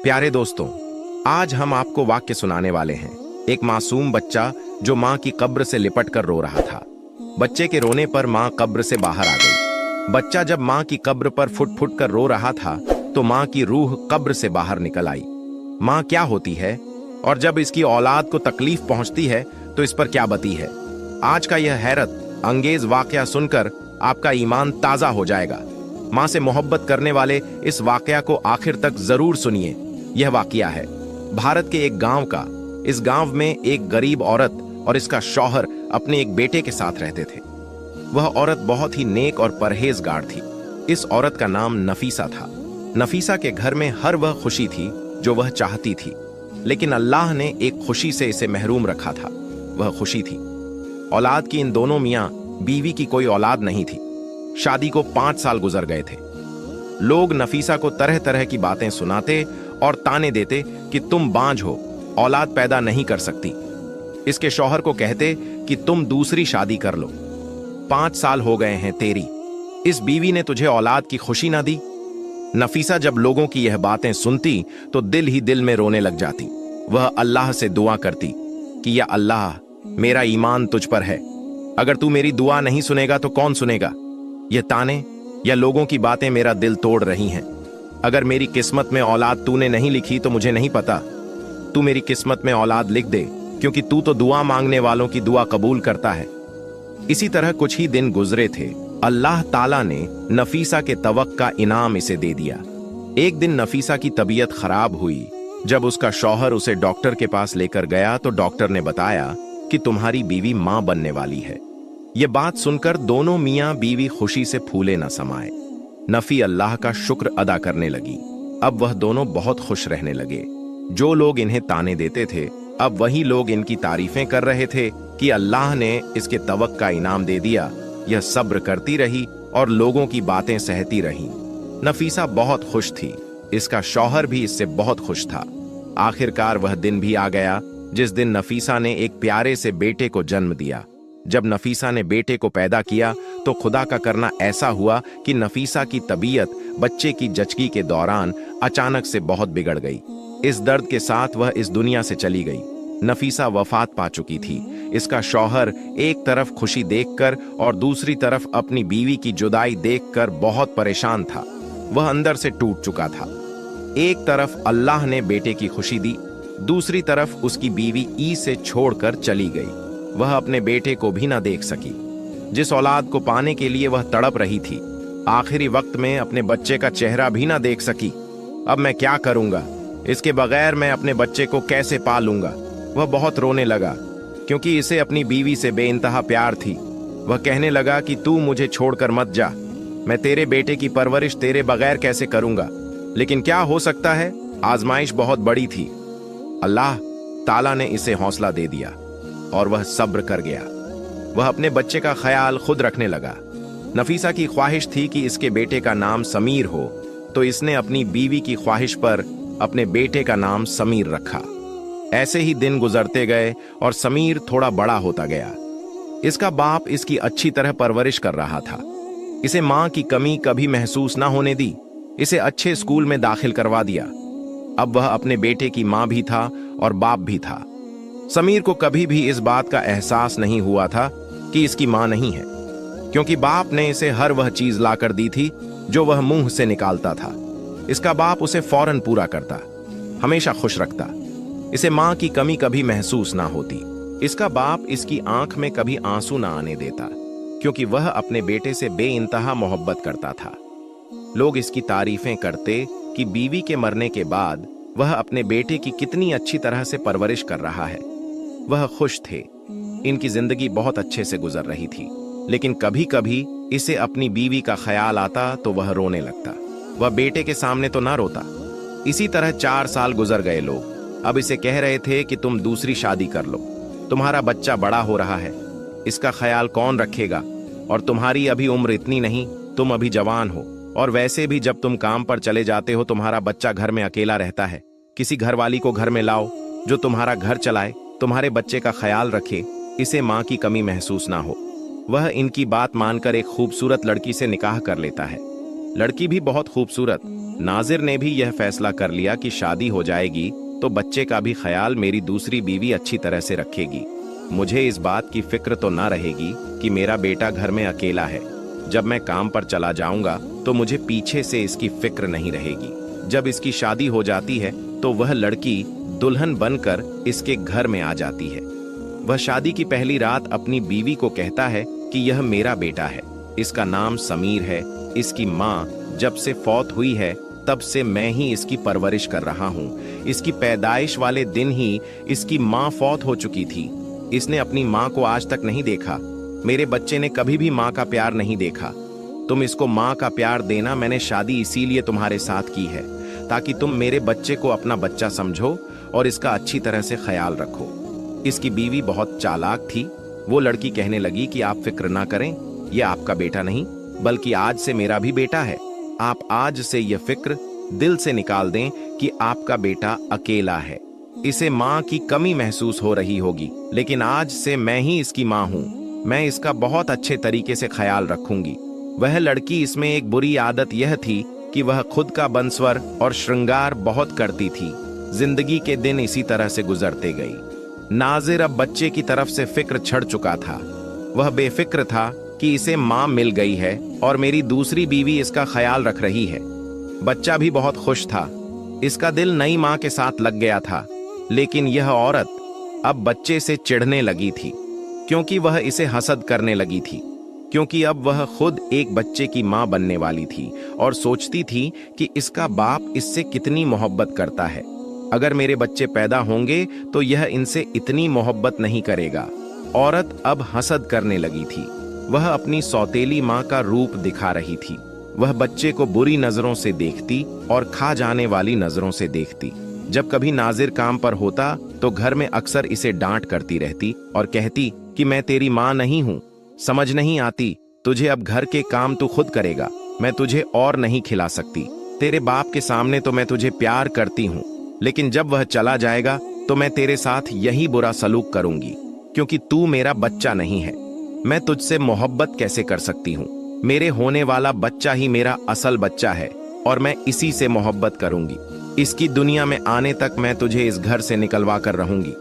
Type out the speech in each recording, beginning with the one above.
प्यारे दोस्तों, आज हम आपको वाक्य सुनाने वाले हैं। एक मासूम बच्चा जो माँ की कब्र से लिपट कर रो रहा था। बच्चे के रोने पर माँ कब्र से बाहर आ गई। बच्चा जब माँ की कब्र पर फुट फुट कर रो रहा था तो माँ की रूह कब्र से बाहर निकल आई। माँ क्या होती है और जब इसकी औलाद को तकलीफ पहुंचती है तो इस पर क्या बती है। आज का यह हैरत अंगेज वाकया सुनकर आपका ईमान ताजा हो जाएगा। माँ से मोहब्बत करने वाले इस वाकया को आखिर तक जरूर सुनिए। यह वाकया है भारत के एक गांव का। इस गांव में एक गरीब औरत और इसका शौहर अपने एक बेटे के साथ रहते थे। वह औरत बहुत ही नेक और परहेजगार थी। इस औरत का नाम नफीसा था। नफीसा के घर में हर वह खुशी थी जो वह चाहती थी, लेकिन अल्लाह ने एक खुशी से इसे महरूम रखा था। वह खुशी थी औलाद की। इन दोनों मियां बीवी की कोई औलाद नहीं थी। शादी को 5 साल गुजर गए थे। लोग नफीसा को तरह तरह की बातें सुनाते और ताने देते कि तुम बांझ हो, औलाद पैदा नहीं कर सकती। इसके शौहर को कहते कि तुम दूसरी शादी कर लो, 5 साल हो गए हैं तेरी, इस बीवी ने तुझे औलाद की खुशी ना दी। नफीसा जब लोगों की यह बातें सुनती तो दिल ही दिल में रोने लग जाती। वह अल्लाह से दुआ करती कि या अल्लाह, मेरा ईमान तुझ पर है, अगर तू मेरी दुआ नहीं सुनेगा तो कौन सुनेगा। ये ताने या लोगों की बातें मेरा दिल तोड़ रही हैं। अगर मेरी किस्मत में औलाद तूने नहीं लिखी तो मुझे नहीं पता। तू मेरी किस्मत में औलाद लिख दे, क्योंकि तू तो दुआ मांगने वालों की दुआ कबूल करता है। इसी तरह कुछ ही दिन गुजरे थे। अल्लाह ताला ने नफीसा के तवक्क का इनाम इसे दे दिया। एक दिन नफीसा की तबीयत खराब हुई। जब उसका शौहर उसे डॉक्टर के पास लेकर गया तो डॉक्टर ने बताया कि तुम्हारी बीवी मां बनने वाली है। यह बात सुनकर दोनों मियां बीवी खुशी से फूले न समाये। नफी अल्लाह का शुक्र अदा करने लगी। अब वह दोनों बहुत खुश रहने लगे। जो लोग इन्हें ताने देते थे, अब वही लोग इनकी तारीफें कर रहे थे कि अल्लाह ने इसके तवक्क का इनाम दे दिया। यह सब्र करती रही और लोगों की बातें सहती रही। नफीसा बहुत खुश थी। इसका शौहर भी इससे बहुत खुश था। आखिरकार वह दिन भी आ गया जिस दिन नफीसा ने एक प्यारे से बेटे को जन्म दिया। जब नफीसा ने बेटे को पैदा किया तो खुदा का करना ऐसा हुआ कि नफीसा की तबीयत बच्चे की जचगी के दौरान अचानक से बहुत बिगड़ गई। इस दर्द के साथ वह इस दुनिया से चली गई। नफीसा वफात पा चुकी थी। इसका शौहर एक तरफ खुशी देखकर और दूसरी तरफ अपनी बीवी की जुदाई देखकर बहुत परेशान था। वह अंदर से टूट चुका था। एक तरफ अल्लाह ने बेटे की खुशी दी, दूसरी तरफ उसकी बीवी से छोड़कर चली गई। वह अपने बेटे को भी ना देख सकी, जिस औलाद को पाने के लिए वह तड़प रही थी। आखिरी वक्त में अपने बच्चे का चेहरा भी ना देख सकी। अब मैं क्या करूंगा? इसके बगैर मैं अपने बच्चे को कैसे पालूंगा? वह बहुत रोने लगा, क्योंकि इसे अपनी बीवी से बेइंतहा प्यार थी। वह कहने लगा कि तू मुझे छोड़कर मत जा, मैं तेरे बेटे की परवरिश तेरे बगैर कैसे करूंगा। लेकिन क्या हो सकता है, आजमाइश बहुत बड़ी थी। अल्लाह ताला ने इसे हौसला दे दिया और वह सब्र कर गया। वह अपने बच्चे का ख्याल खुद रखने लगा। नफीसा की ख्वाहिश थी कि इसके बेटे का नाम समीर हो, तो इसने अपनी बीवी की ख्वाहिश पर अपने बेटे का नाम समीर रखा। ऐसे ही दिन गुजरते गए और समीर थोड़ा बड़ा होता गया। इसका बाप इसकी अच्छी तरह परवरिश कर रहा था। इसे मां की कमी कभी महसूस ना होने दी। इसे अच्छे स्कूल में दाखिल करवा दिया। अब वह अपने बेटे की मां भी था और बाप भी था। समीर को कभी भी इस बात का एहसास नहीं हुआ था कि इसकी मां नहीं है, क्योंकि बाप ने इसे हर वह चीज लाकर दी थी जो वह मुंह से निकालता था। इसका बाप उसे फौरन पूरा करता, हमेशा खुश रखता। इसे मां की कमी कभी महसूस ना होती। इसका बाप इसकी आंख में कभी आंसू ना आने देता, क्योंकि वह अपने बेटे से बेइंतहा मोहब्बत करता था। लोग इसकी तारीफें करते कि बीवी के मरने के बाद वह अपने बेटे की कितनी अच्छी तरह से परवरिश कर रहा है। वह खुश थे। इनकी जिंदगी बहुत अच्छे से गुजर रही थी, लेकिन कभी कभी इसे अपनी बीवी का ख्याल आता तो वह रोने लगता। वह बेटे के सामने तो ना रोता। इसी तरह 4 साल गुजर गए। लोग अब इसे कह रहे थे कि तुम दूसरी शादी कर लो, तुम्हारा बच्चा बड़ा हो रहा है, इसका ख्याल कौन रखेगा, और तुम्हारी अभी उम्र इतनी नहीं, तुम अभी जवान हो, और वैसे भी जब तुम काम पर चले जाते हो तुम्हारा बच्चा घर में अकेला रहता है। किसी घरवाली को घर में लाओ जो तुम्हारा घर चलाए, तुम्हारे बच्चे का ख्याल रखे, इसे मां की कमी महसूस ना हो। वह इनकी बात मानकर एक खूबसूरत लड़की से निकाह कर लेता है। लड़की भी बहुत खूबसूरत। नाजिर ने भी यह फैसला कर लिया कि शादी हो जाएगी तो बच्चे का भी ख्याल मेरी दूसरी बीवी अच्छी तरह से रखेगी। मुझे इस बात की फिक्र तो ना रहेगी कि मेरा बेटा घर में अकेला है। जब मैं काम पर चला जाऊंगा तो मुझे पीछे से इसकी फिक्र नहीं रहेगी। जब इसकी शादी हो जाती है तो वह लड़की दुल्हन बनकर इसके घर में आ जाती है। वह शादी की पहली रात अपनी बीवी को कहता है कि यह मेरा बेटा है, इसका नाम समीर है। इसकी माँ जब से फौत हुई है तब से मैं ही इसकी परवरिश कर रहा हूँ। इसकी पैदाइश वाले दिन ही इसकी माँ फौत हो चुकी थी। इसने अपनी माँ को आज तक नहीं देखा। मेरे बच्चे ने कभी भी माँ का प्यार नहीं देखा। तुम इसको माँ का प्यार देना। मैंने शादी इसीलिए तुम्हारे साथ की है ताकि तुम मेरे बच्चे को अपना बच्चा समझो और इसका अच्छी तरह से ख्याल रखो। इसकी बीवी बहुत चालाक थी। वो लड़की कहने लगी कि आप फिक्र ना करें, यह आपका बेटा नहीं बल्कि आज से मेरा भी बेटा है। आप आज से यह फिक्र दिल से निकाल दें कि आपका बेटा अकेला है। इसे माँ की कमी महसूस हो रही होगी, लेकिन आज से मैं ही इसकी माँ हूँ। मैं इसका बहुत अच्छे तरीके से ख्याल रखूंगी। वह लड़की, इसमें एक बुरी आदत यह थी कि वह खुद का बंसवर और श्रृंगार बहुत करती थी। जिंदगी के दिन इसी तरह से गुजरते गई। नाजिर अब बच्चे की तरफ से फिक्र छड़ चुका था। वह बेफिक्र था कि इसे माँ मिल गई है और मेरी दूसरी बीवी इसका ख्याल रख रही है। बच्चा भी बहुत खुश था। इसका दिल नई माँ के साथ लग गया था। लेकिन यह औरत अब बच्चे से चिढ़ने लगी थी क्योंकि वह इसे हसद करने लगी थी, क्योंकि अब वह खुद एक बच्चे की माँ बनने वाली थी और सोचती थी कि इसका बाप इससे कितनी मोहब्बत करता है। अगर मेरे बच्चे पैदा होंगे तो यह इनसे इतनी मोहब्बत नहीं करेगा। औरत अब हसद करने लगी थी। वह अपनी सौतेली माँ का रूप दिखा रही थी। वह बच्चे को बुरी नजरों से देखती और खा जाने वाली नजरों से देखती। जब कभी नाजिर काम पर होता तो घर में अक्सर इसे डांट करती रहती और कहती कि मैं तेरी माँ नहीं हूँ, समझ नहीं आती तुझे, अब घर के काम तू खुद करेगा, मैं तुझे और नहीं खिला सकती। तेरे बाप के सामने तो मैं तुझे प्यार करती हूँ, लेकिन जब वह चला जाएगा तो मैं तेरे साथ यही बुरा सलूक करूंगी, क्योंकि तू मेरा बच्चा नहीं है। मैं तुझसे मोहब्बत कैसे कर सकती हूँ? मेरे होने वाला बच्चा ही मेरा असल बच्चा है और मैं इसी से मोहब्बत करूंगी। इसकी दुनिया में आने तक मैं तुझे इस घर से निकलवा कर रहूंगी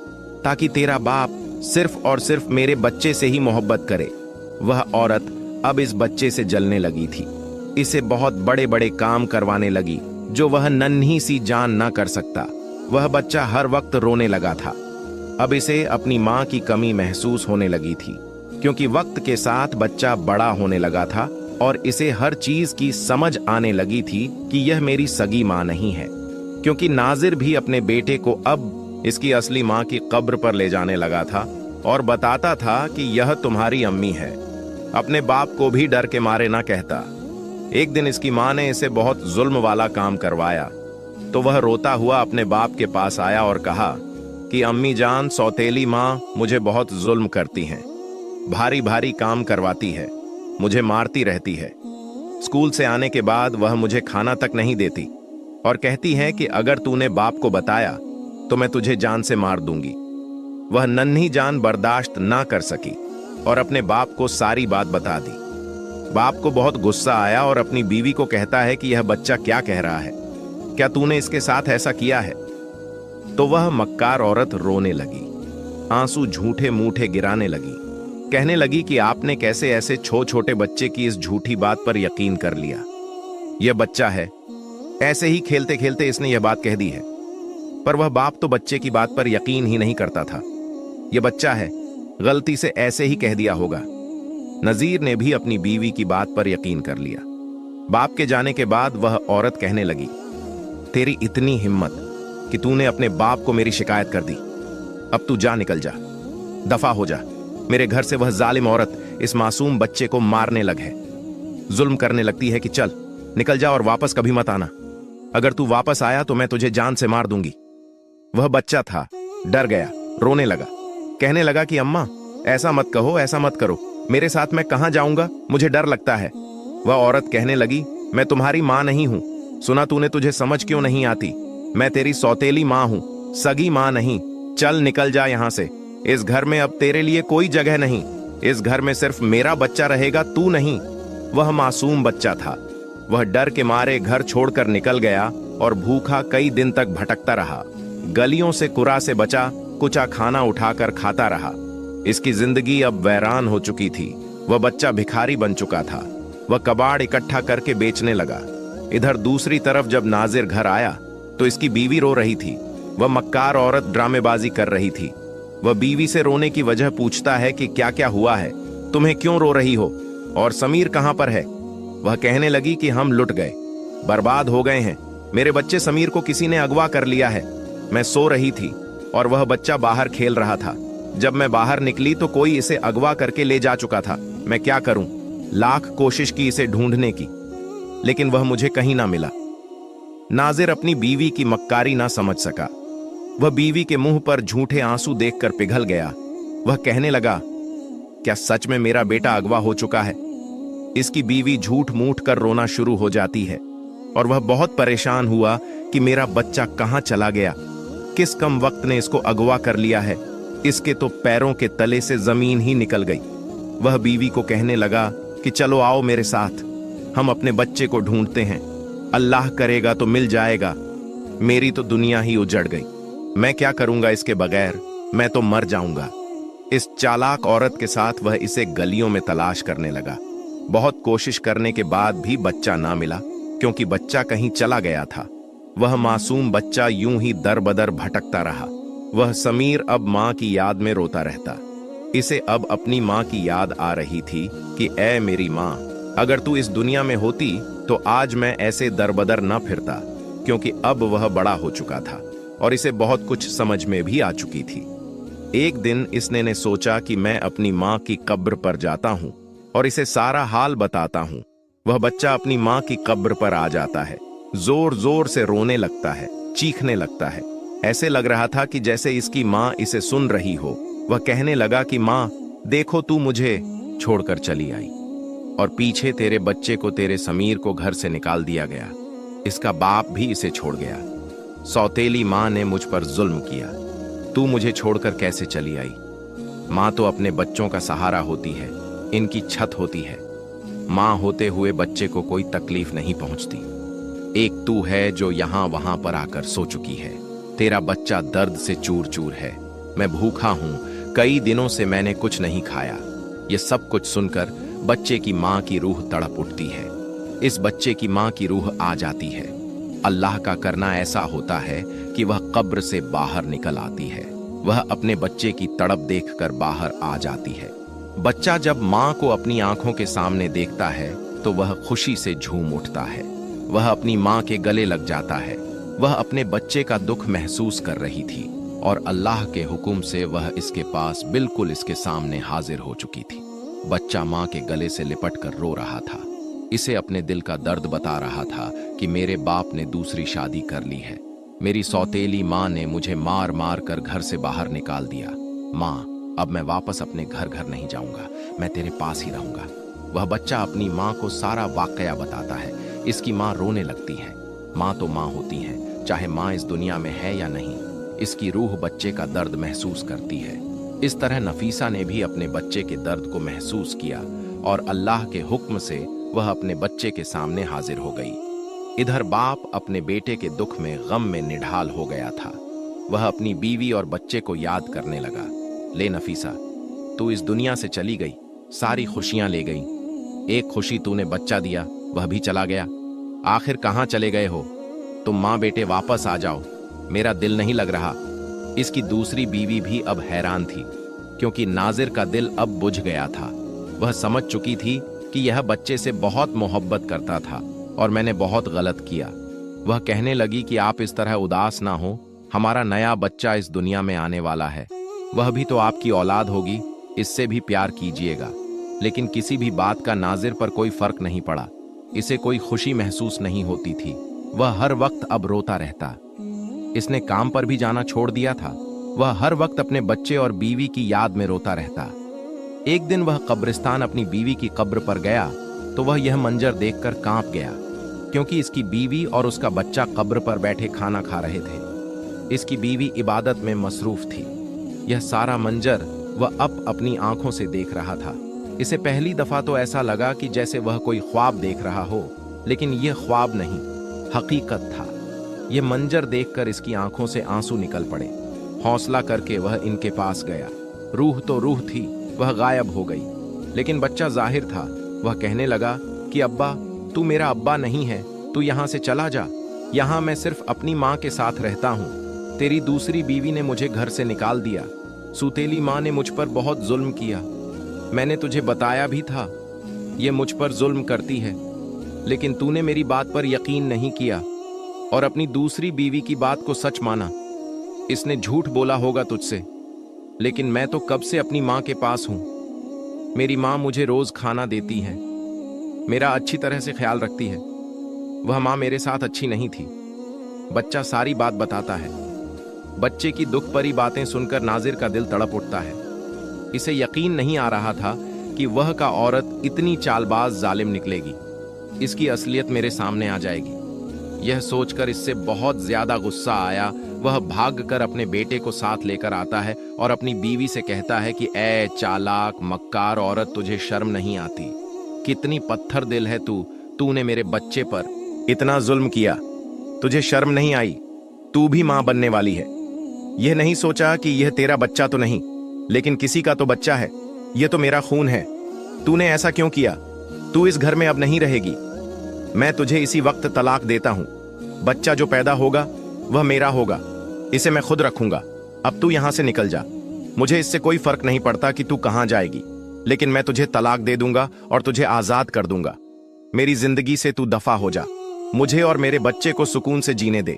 ताकि तेरा बाप सिर्फ और सिर्फ मेरे बच्चे से ही मोहब्बत करे। वह औरत अब इस बच्चे से जलने लगी थी। इसे बहुत बड़े बड़े काम करवाने लगी जो वह नन्ही सी जान ना कर सकता। वह बच्चा हर वक्त रोने लगा था। अब इसे अपनी माँ की कमी महसूस होने लगी थी, क्योंकि वक्त के साथ बच्चा बड़ा होने लगा था और इसे हर चीज की समझ आने लगी थी कि यह मेरी सगी माँ नहीं है। क्योंकि नाजिर भी अपने बेटे को अब इसकी असली माँ की कब्र पर ले जाने लगा था और बताता था कि यह तुम्हारी अम्मी है। अपने बाप को भी डर के मारे ना कहता। एक दिन इसकी माँ ने इसे बहुत जुल्म वाला काम करवाया तो वह रोता हुआ अपने बाप के पास आया और कहा कि अम्मी जान, सौतेली माँ मुझे बहुत जुल्म करती हैं, भारी भारी काम करवाती है, मुझे मारती रहती है। स्कूल से आने के बाद वह मुझे खाना तक नहीं देती और कहती है कि अगर तूने बाप को बताया तो मैं तुझे जान से मार दूंगी। वह नन्ही जान बर्दाश्त ना कर सकी और अपने बाप को सारी बात बता दी। बाप को बहुत गुस्सा आया और अपनी बीवी को कहता है कि यह बच्चा क्या कह रहा है, क्या तूने इसके साथ ऐसा किया है? तो वह मक्कार औरत रोने लगी, आंसू झूठे मूठे गिराने लगी, कहने लगी कि आपने कैसे ऐसे छोटे बच्चे की इस झूठी बात पर यकीन कर लिया। यह बच्चा है। ऐसे ही खेलते खेलते इसने यह बात कह दी है, पर वह बाप तो बच्चे की बात पर यकीन ही नहीं करता था। यह बच्चा है, गलती से ऐसे ही कह दिया होगा। नजीर ने भी अपनी बीवी की बात पर यकीन कर लिया। बाप के जाने के बाद वह औरत कहने लगी, तेरी इतनी हिम्मत कि तूने अपने बाप को मेरी शिकायत कर दी। अब तू जा, निकल जा, दफा हो जा। मेरे घर से वह जालिम औरत इस मासूम बच्चे को मारने लग है, जुल्म करने लगती है कि चल निकल जा और वापस कभी मत आना। अगर तू वापस आया तो मैं तुझे जान से मार दूंगी। वह बच्चा था, डर गया, रोने लगा, कहने लगा कि अम्मा ऐसा मत कहो, ऐसा मत करो, मेरे साथ मैं कहां जाऊंगा, मुझे डर लगता है। वह औरत कहने लगी, मैं तुम्हारी मां नहीं हूं, सुना तूने, तुझे समझ क्यों नहीं आती? मैं तेरी सौतेली मां हूं, सगी मां नहीं। चल निकल जा यहां से। इस घर में अब तेरे लिए कोई जगह नहीं। इस घर में सिर्फ मेरा बच्चा रहेगा, तू नहीं। वह मासूम बच्चा था। वह डर के मारे घर छोड़कर निकल गया और भूखा कई दिन तक भटकता रहा। गलियों से कुरा से बचा कुचा खाना उठाकर खाता रहा। इसकी जिंदगी अब वैरान हो चुकी थी। वह बच्चा भिखारी बन चुका था। वह कबाड़ इकट्ठा करके बेचने लगा। इधर दूसरी तरफ जब नाजिर घर आया तो इसकी बीवी रो रही थी। वह मक्कार औरत ड्रामेबाजी कर रही थी। वह बीवी से रोने की वजह पूछता है कि क्या क्या हुआ है, तुम्हें क्यों रो रही हो, और समीर कहां पर है। वह कहने लगी कि हम लुट गए, बर्बाद हो गए हैं। मेरे बच्चे समीर को किसी ने अगवा कर लिया है। मैं सो रही थी और वह बच्चा बाहर खेल रहा था। जब मैं बाहर निकली तो कोई इसे अगवा करके ले जा चुका था। मैं क्या करूं? लाख कोशिश की इसे ढूंढने की, लेकिन वह मुझे कहीं ना मिला। नाजिर अपनी बीवी की मक्कारी ना समझ सका। वह बीवी के मुंह पर झूठे आंसू देखकर पिघल गया। वह कहने लगा, क्या सच में मेरा बेटा अगवा हो चुका है? इसकी बीवी झूठ मूठ कर रोना शुरू हो जाती है और वह बहुत परेशान हुआ कि मेरा बच्चा कहां चला गया, किस कम वक्त ने इसको अगवा कर लिया है। इसके तो पैरों के तले से जमीन ही निकल गई। वह बीवी को कहने लगा कि चलो आओ मेरे साथ, हम अपने बच्चे को ढूंढते हैं। अल्लाह करेगा तो मिल जाएगा। मेरी तो दुनिया ही उजड़ गई। मैं क्या करूंगा इसके बगैर? मैं तो मर जाऊंगा। इस चालाक औरत के साथ वह इसे गलियों में तलाश करने लगा। बहुत कोशिश करने के बाद भी बच्चा ना मिला, क्योंकि बच्चा कहीं चला गया था। वह मासूम बच्चा यूं ही दर बदर भटकता रहा। वह समीर अब मां की याद में रोता रहता। इसे अब अपनी मां की याद आ रही थी कि ऐ मेरी मां, अगर तू इस दुनिया में होती तो आज मैं ऐसे दरबदर न फिरता, क्योंकि अब वह बड़ा हो चुका था और इसे बहुत कुछ समझ में भी आ चुकी थी। एक दिन इसने ने सोचा कि मैं अपनी मां की कब्र पर जाता हूं और इसे सारा हाल बताता हूं। वह बच्चा अपनी मां की कब्र पर आ जाता है। जोर जोर से रोने लगता है, चीखने लगता है। ऐसे लग रहा था कि जैसे इसकी मां इसे सुन रही हो। वह कहने लगा कि मां, देखो तू मुझे छोड़कर चली आई और पीछे तेरे बच्चे को, तेरे समीर को घर से निकाल दिया गया। इसका बाप भी इसे छोड़ गया। सौतेली मां ने मुझ पर जुल्म किया। तू मुझे छोड़कर कैसे चली आई? मां तो अपने बच्चों का सहारा होती है, इनकी छत होती है। मां होते हुए बच्चे को कोई तकलीफ नहीं पहुंचती। एक तू है जो यहां वहां पर आकर सो चुकी है। तेरा बच्चा दर्द से चूर चूर है। मैं भूखा हूं, कई दिनों से मैंने कुछ नहीं खाया। ये सब कुछ सुनकर बच्चे की मां की रूह तड़प उठती है। इस बच्चे की मां की रूह आ जाती है। अल्लाह का करना ऐसा होता है कि वह कब्र से बाहर निकल आती है। वह अपने बच्चे की तड़प देखकर बाहर आ जाती है। बच्चा जब मां को अपनी आंखों के सामने देखता है तो वह खुशी से झूम उठता है। वह अपनी मां के गले लग जाता है। वह अपने बच्चे का दुख महसूस कर रही थी और अल्लाह के हुक्म से वह इसके पास बिल्कुल इसके सामने हाजिर हो चुकी थी। बच्चा मां के गले से लिपट कर रो रहा था। इसे अपने दिल का दर्द बता रहा था कि मेरे बाप ने दूसरी शादी कर ली है। मेरी सौतेली मां ने मुझे मार मार कर घर से बाहर निकाल दिया। मां, अब मैं वापस अपने घर नहीं जाऊंगा, मैं तेरे पास ही रहूंगा। वह बच्चा अपनी मां को सारा वाकया बताता है। इसकी मां रोने लगती है। मां तो मां होती है, चाहे मां इस दुनिया में है या नहीं। इसकी रूह बच्चे का दर्द महसूस करती है। इस तरह नफीसा ने भी अपने बच्चे के दर्द को महसूस किया और अल्लाह के हुक्म से वह अपने बच्चे के सामने हाजिर हो गई। इधर बाप अपने बेटे के दुख में, गम में निढाल हो गया था। वह अपनी बीवी और बच्चे को याद करने लगा। ले नफीसा, तू इस दुनिया से चली गई, सारी खुशियां ले गई। एक खुशी तूने बच्चा दिया, वह भी चला गया। आखिर कहां चले गए हो? तुम मां बेटे वापस आ जाओ, मेरा दिल नहीं लग रहा। इसकी दूसरी बीवी भी अब हैरान थी, क्योंकि नाजिर का दिल अब बुझ गया था। वह समझ चुकी थी कि यह बच्चे से बहुत मोहब्बत करता था और मैंने बहुत गलत किया। वह कहने लगी कि आप इस तरह उदास ना हो, हमारा नया बच्चा इस दुनिया में आने वाला है। वह भी तो आपकी औलाद होगी, इससे भी प्यार कीजिएगा। लेकिन किसी भी बात का नाजिर पर कोई फर्क नहीं पड़ा। इसे कोई खुशी महसूस नहीं होती थी। वह हर वक्त अब रोता रहता। इसने काम पर भी जाना छोड़ दिया था। वह हर वक्त अपने बच्चे और बीवी की याद में रोता रहता। एक दिन वह कब्रिस्तान अपनी बीवी की कब्र पर गया तो वह यह मंजर देखकर कांप गया, क्योंकि इसकी बीवी और उसका बच्चा कब्र पर बैठे खाना खा रहे थे। इसकी बीवी इबादत में मसरूफ थी। यह सारा मंजर वह अब अपनी आंखों से देख रहा था। इसे पहली दफा तो ऐसा लगा कि जैसे वह कोई ख्वाब देख रहा हो, लेकिन यह ख्वाब नहीं, हकीकत था। यह मंजर देखकर इसकी आंखों से आंसू निकल पड़े। हौसला करके वह इनके पास गया। रूह तो रूह थी, वह गायब हो गई, लेकिन बच्चा जाहिर था। वह कहने लगा कि अब्बा, तू मेरा अब्बा नहीं है, तू यहाँ से चला जा। यहाँ मैं सिर्फ अपनी माँ के साथ रहता हूँ। तेरी दूसरी बीवी ने मुझे घर से निकाल दिया। सुतेली माँ ने मुझ पर बहुत जुल्म किया। मैंने तुझे बताया भी था, ये मुझ पर जुल्म करती है, लेकिन तूने मेरी बात पर यकीन नहीं किया और अपनी दूसरी बीवी की बात को सच माना। इसने झूठ बोला होगा तुझसे, लेकिन मैं तो कब से अपनी माँ के पास हूं। मेरी माँ मुझे रोज खाना देती है, मेरा अच्छी तरह से ख्याल रखती है। वह माँ मेरे साथ अच्छी नहीं थी। बच्चा सारी बात बताता है। बच्चे की दुख भरी बातें सुनकर नाजिर का दिल तड़प उठता है। इसे यकीन नहीं आ रहा था कि वह का औरत इतनी चालबाज जालिम निकलेगी। इसकी असलियत मेरे सामने आ जाएगी। यह सोचकर इससे बहुत ज्यादा गुस्सा आया। वह भागकर अपने बेटे को साथ लेकर आता है और अपनी बीवी से कहता है कि ऐ चालाक मक्कार औरत, तुझे शर्म नहीं आती? कितनी पत्थर दिल है तू। तूने मेरे बच्चे पर इतना जुल्म किया, तुझे शर्म नहीं आई? तू भी मां बनने वाली है। यह नहीं सोचा कि यह तेरा बच्चा तो नहीं, लेकिन किसी का तो बच्चा है। यह तो मेरा खून है। तूने ऐसा क्यों किया? तू इस घर में अब नहीं रहेगी। मैं तुझे इसी वक्त तलाक देता हूं। बच्चा जो पैदा होगा वह मेरा होगा, इसे मैं खुद रखूंगा। अब तू यहां से निकल जा। मुझे इससे कोई फर्क नहीं पड़ता कि तू कहां जाएगी, लेकिन मैं तुझे तलाक दे दूंगा और तुझे आजाद कर दूंगा। मेरी जिंदगी से तू दफा हो जा। मुझे और मेरे बच्चे को सुकून से जीने दे।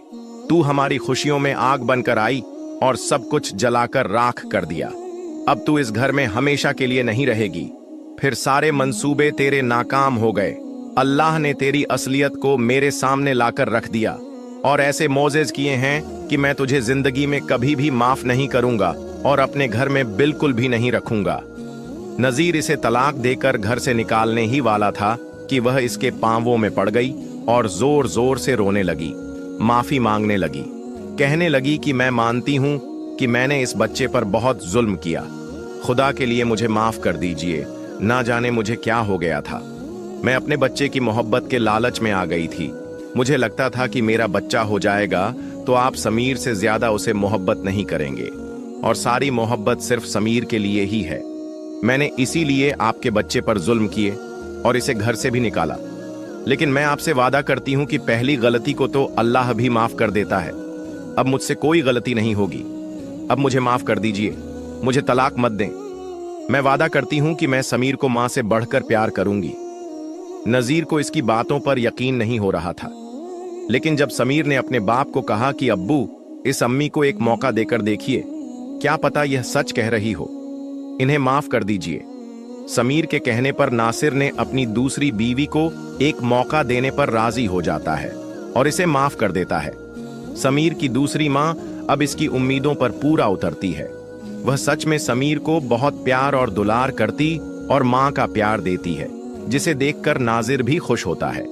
तू हमारी खुशियों में आग बनकर आई और सब कुछ जलाकर राख कर दिया। अब तू इस घर में हमेशा के लिए नहीं रहेगी। फिर सारे मंसूबे तेरे नाकाम हो गए। अल्लाह ने तेरी असलियत को मेरे सामने लाकर रख दिया और ऐसे मोजेज किए हैं कि मैं तुझे जिंदगी में कभी भी माफ नहीं करूंगा और अपने घर में बिल्कुल भी नहीं रखूंगा। नजीर इसे तलाक देकर घर से निकालने ही वाला था कि वह इसके पांवों में पड़ गई और जोर जोर से रोने लगी, माफी मांगने लगी। कहने लगी कि मैं मानती हूं कि मैंने इस बच्चे पर बहुत जुल्म किया। खुदा के लिए मुझे माफ कर दीजिए। ना जाने मुझे क्या हो गया था। मैं अपने बच्चे की मोहब्बत के लालच में आ गई थी। मुझे लगता था कि मेरा बच्चा हो जाएगा तो आप समीर से ज्यादा उसे मोहब्बत नहीं करेंगे और सारी मोहब्बत सिर्फ समीर के लिए ही है। मैंने इसीलिए आपके बच्चे पर जुल्म किए और इसे घर से भी निकाला। लेकिन मैं आपसे वादा करती हूं कि पहली गलती को तो अल्लाह भी माफ कर देता है। अब मुझसे कोई गलती नहीं होगी। अब मुझे माफ कर दीजिए। मुझे तलाक मत दें। मैं वादा करती हूं कि मैं समीर को मां से बढ़कर प्यार करूंगी। नजीर को इसकी बातों पर यकीन नहीं हो रहा था, लेकिन जब समीर ने अपने बाप को कहा कि अब्बू, इस अम्मी को एक मौका देकर देखिए, क्या पता यह सच कह रही हो, इन्हें माफ कर दीजिए। समीर के कहने पर नासिर ने अपनी दूसरी बीवी को एक मौका देने पर राजी हो जाता है और इसे माफ कर देता है। समीर की दूसरी मां अब इसकी उम्मीदों पर पूरा उतरती है। वह सच में समीर को बहुत प्यार और दुलार करती और मां का प्यार देती है, जिसे देखकर नाजिर भी खुश होता है।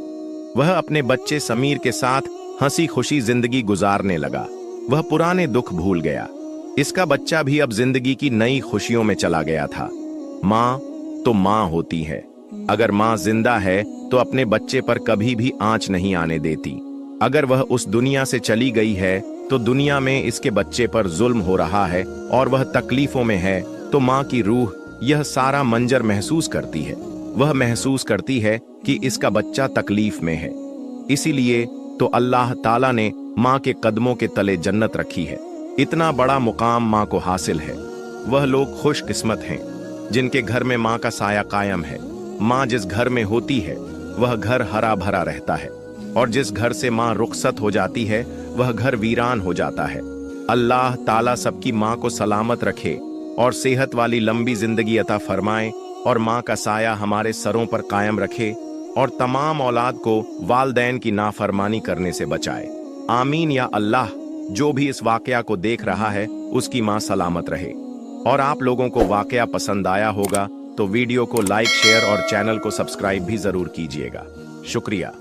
वह अपने बच्चे समीर के साथ हंसी खुशी जिंदगी गुजारने लगा। वह पुराने दुख भूल गया। इसका बच्चा भी अब जिंदगी की नई खुशियों में चला गया था। मां तो मां होती है। अगर मां जिंदा है तो अपने बच्चे पर कभी भी आंच नहीं आने देती। अगर वह उस दुनिया से चली गई है तो दुनिया में इसके बच्चे पर जुल्म हो रहा है और वह तकलीफों में है, तो मां की रूह यह सारा मंजर महसूस करती है। वह महसूस करती है कि इसका बच्चा तकलीफ में है। इसीलिए तो अल्लाह ताला ने मां के कदमों के तले जन्नत रखी है। इतना बड़ा मुकाम मां को हासिल है। वह लोग खुशकिस्मत हैं जिनके घर में मां का साया कायम है। मां जिस घर में होती है वह घर हरा भरा रहता है, और जिस घर से मां रुखसत हो जाती है वह घर वीरान हो जाता है। अल्लाह ताला सबकी मां को सलामत रखे और सेहत वाली लंबी जिंदगी अता फरमाए, और मां का साया हमारे सरों पर कायम रखे और तमाम औलाद को वालदैन की नाफरमानी करने से बचाए। आमीन या अल्लाह। जो भी इस वाकया को देख रहा है उसकी मां सलामत रहे। और आप लोगों को वाकया पसंद आया होगा तो वीडियो को लाइक, शेयर और चैनल को सब्सक्राइब भी जरूर कीजिएगा। शुक्रिया।